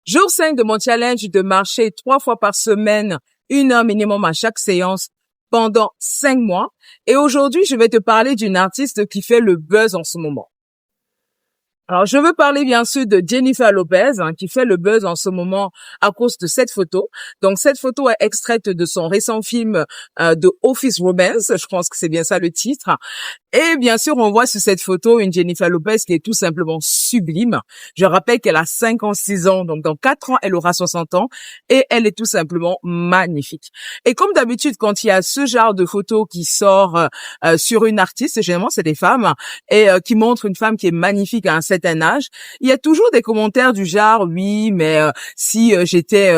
Jour 5 de mon challenge de marcher 3 fois par semaine, 1 heure minimum à chaque séance pendant 5 mois. Et aujourd'hui, je vais te parler d'une artiste qui fait le buzz en ce moment. Alors, je veux parler bien sûr de Jennifer Lopez, qui fait le buzz en ce moment à cause de cette photo. Donc, cette photo est extraite de son récent film de Office Romance. Je pense que c'est bien ça le titre. Et bien sûr, on voit sur cette photo une Jennifer Lopez qui est tout simplement sublime. Je rappelle qu'elle a 56 ans, donc dans 4 ans, elle aura 60 ans. Et elle est tout simplement magnifique. Et comme d'habitude, quand il y a ce genre de photo qui sort sur une artiste, généralement c'est des femmes, et qui montre une femme qui est magnifique à un certain âge, il y a toujours des commentaires du genre oui, mais si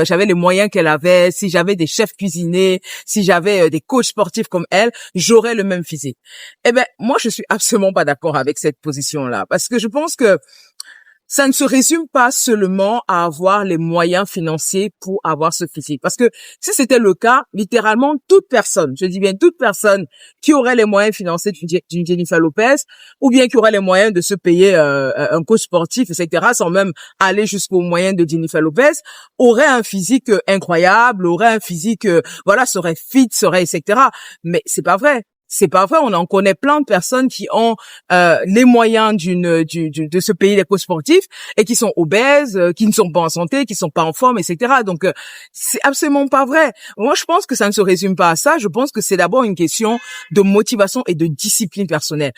j'avais les moyens qu'elle avait, si j'avais des chefs cuisiniers, si j'avais des coachs sportifs comme elle, j'aurais le même physique. Eh ben moi je suis absolument pas d'accord avec cette position-là, parce que je pense que ça ne se résume pas seulement à avoir les moyens financiers pour avoir ce physique. Parce que si c'était le cas, littéralement toute personne, je dis bien toute personne qui aurait les moyens financiers d'une Jennifer Lopez, ou bien qui aurait les moyens de se payer un coach sportif, etc., sans même aller jusqu'aux moyens de Jennifer Lopez, aurait un physique incroyable, aurait un physique, serait fit, serait, etc. Mais c'est pas vrai. C'est pas vrai, on en connaît plein de personnes qui ont les moyens de se payer des coachs sportifs et qui sont obèses, qui ne sont pas en santé, qui sont pas en forme, etc. Donc c'est absolument pas vrai. Moi, je pense que ça ne se résume pas à ça. Je pense que c'est d'abord une question de motivation et de discipline personnelle.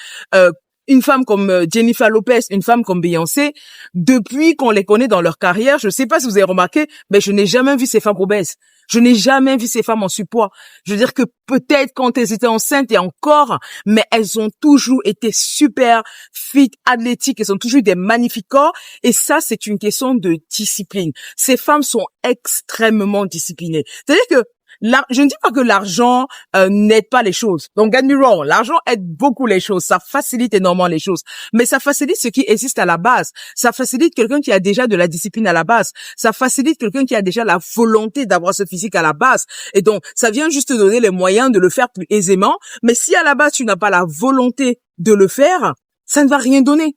Une femme comme Jennifer Lopez, une femme comme Beyoncé, depuis qu'on les connaît dans leur carrière, je ne sais pas si vous avez remarqué, mais je n'ai jamais vu ces femmes obèses. Je n'ai jamais vu ces femmes en surpoids. Je veux dire que peut-être quand elles étaient enceintes et encore, mais elles ont toujours été super fit, athlétiques, elles ont toujours eu des magnifiques corps. Et ça, c'est une question de discipline. Ces femmes sont extrêmement disciplinées. C'est-à-dire que je ne dis pas que l'argent n'aide pas les choses. Donc, get me wrong, l'argent aide beaucoup les choses. Ça facilite énormément les choses. Mais ça facilite ce qui existe à la base. Ça facilite quelqu'un qui a déjà de la discipline à la base. Ça facilite quelqu'un qui a déjà la volonté d'avoir ce physique à la base. Et donc, ça vient juste te donner les moyens de le faire plus aisément. Mais si à la base, tu n'as pas la volonté de le faire, ça ne va rien donner.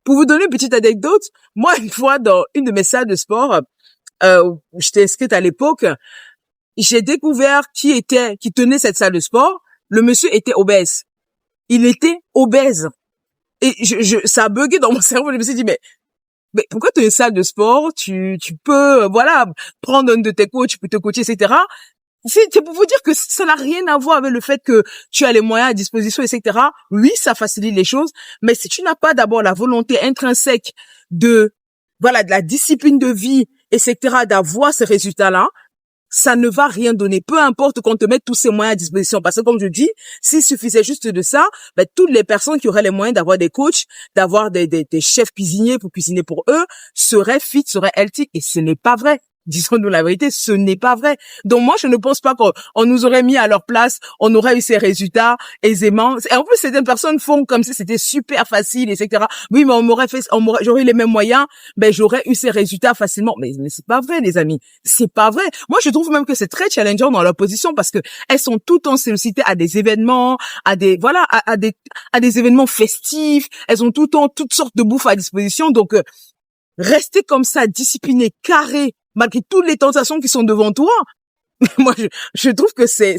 Pour vous donner une petite anecdote, moi, une fois, dans une de mes salles de sport, où j'étais inscrite à l'époque, j'ai découvert qui tenait cette salle de sport. Le monsieur était obèse. Il était obèse. Et ça a bugué dans mon cerveau. Je me suis dit, mais pourquoi tu as une salle de sport? Tu peux, prendre un de tes coachs, tu peux te coacher, etc. C'est pour vous dire que ça n'a rien à voir avec le fait que tu as les moyens à disposition, etc. Oui, ça facilite les choses. Mais si tu n'as pas d'abord la volonté intrinsèque de la discipline de vie, etc., d'avoir ces résultats-là, ça ne va rien donner, peu importe qu'on te mette tous ces moyens à disposition. Parce que comme je dis, s'il suffisait juste de ça, toutes les personnes qui auraient les moyens d'avoir des coachs, d'avoir des chefs cuisiniers pour cuisiner pour eux, seraient fit, seraient healthy. Et ce n'est pas vrai. Disons-nous la vérité, ce n'est pas vrai. Donc moi, je ne pense pas qu'on nous aurait mis à leur place, on aurait eu ces résultats aisément. Et en plus, certaines personnes font comme si c'était super facile, etc. Oui, mais j'aurais eu les mêmes moyens, j'aurais eu ces résultats facilement. Mais c'est pas vrai, les amis. C'est pas vrai. Moi, je trouve même que c'est très challengeant dans leur position parce que elles sont tout le temps sollicitées à des événements, à des événements festifs. Elles ont tout le temps toutes sortes de bouffe à disposition. Donc, rester comme ça, discipliné, carré, malgré toutes les tentations qui sont devant toi, moi, je trouve que c'est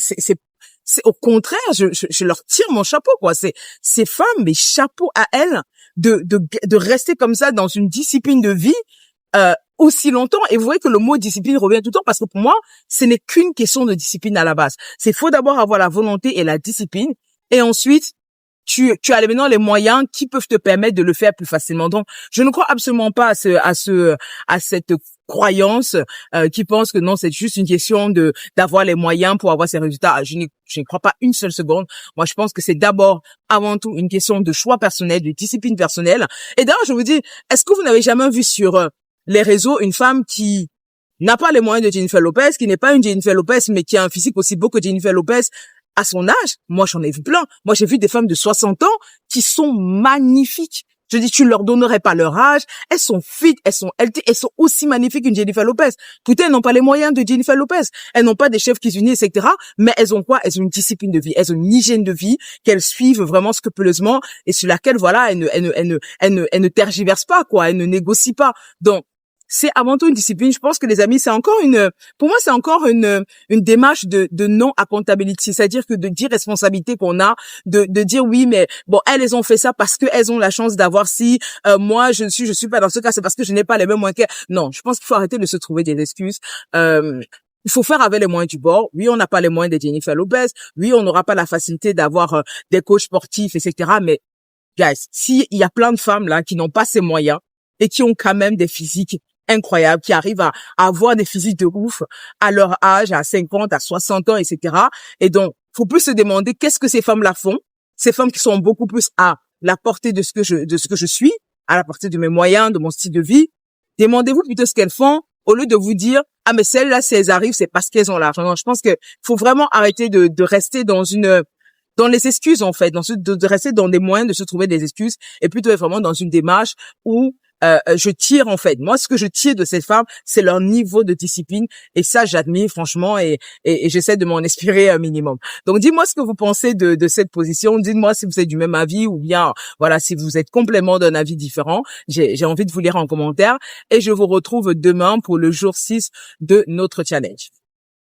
au contraire, je leur tire mon chapeau, quoi. Ces femmes, mais chapeau à elles de rester comme ça dans une discipline de vie, aussi longtemps. Et vous voyez que le mot discipline revient tout le temps parce que pour moi, ce n'est qu'une question de discipline à la base. Faut d'abord avoir la volonté et la discipline et ensuite, tu as maintenant les moyens qui peuvent te permettre de le faire plus facilement. Donc, je ne crois absolument pas à cette croyance qui pense que non, c'est juste une question d'avoir les moyens pour avoir ces résultats. Je ne crois pas une seule seconde. Moi, je pense que c'est d'abord, avant tout, une question de choix personnel, de discipline personnelle. Et d'ailleurs, je vous dis, est-ce que vous n'avez jamais vu sur les réseaux une femme qui n'a pas les moyens de Jennifer Lopez, qui n'est pas une Jennifer Lopez, mais qui a un physique aussi beau que Jennifer Lopez, à son âge? Moi, j'en ai vu plein. Moi, j'ai vu des femmes de 60 ans qui sont magnifiques. Je dis, tu leur donnerais pas leur âge. Elles sont fit, elles sont healthy, elles sont aussi magnifiques qu'une Jennifer Lopez. Putain, elles n'ont pas les moyens de Jennifer Lopez. Elles n'ont pas des chefs cuisiniers, etc. Mais elles ont quoi? Elles ont une discipline de vie. Elles ont une hygiène de vie qu'elles suivent vraiment scrupuleusement et sur laquelle, elles ne tergiversent pas, quoi. Elles ne négocient pas. Donc, c'est avant tout une discipline. Je pense que les amis, pour moi, c'est encore une démarche de non accountability. C'est-à-dire que d'irresponsabilité qu'on a, de dire oui, mais bon, elles ont fait ça parce qu'elles ont la chance d'avoir si, moi, je suis pas dans ce cas, c'est parce que je n'ai pas les mêmes moyens qu'elles. Non, je pense qu'il faut arrêter de se trouver des excuses. Il faut faire avec les moyens du bord. Oui, on n'a pas les moyens de Jennifer Lopez. Oui, on n'aura pas la facilité d'avoir des coachs sportifs, etc. Mais, guys, s'il y a plein de femmes là qui n'ont pas ces moyens et qui ont quand même des physiques incroyables, qui arrivent à avoir des physiques de ouf à leur âge, à 50, à 60 ans, etc. Et donc, faut plus se demander qu'est-ce que ces femmes-là font. Ces femmes qui sont beaucoup plus à la portée de ce que je suis, à la portée de mes moyens, de mon style de vie. Demandez-vous plutôt ce qu'elles font au lieu de vous dire ah mais celles-là si elles arrivent c'est parce qu'elles ont l'argent. Non, je pense que faut vraiment arrêter de rester dans les excuses en fait, de rester dans des moyens de se trouver des excuses et plutôt être vraiment dans une démarche où je tire en fait. Moi, ce que je tire de ces femmes, c'est leur niveau de discipline et ça, j'admire franchement et j'essaie de m'en inspirer un minimum. Donc, dis-moi ce que vous pensez de cette position. Dites-moi si vous êtes du même avis ou bien, voilà, si vous êtes complètement d'un avis différent. J'ai envie de vous lire en commentaire et je vous retrouve demain pour le jour 6 de notre challenge.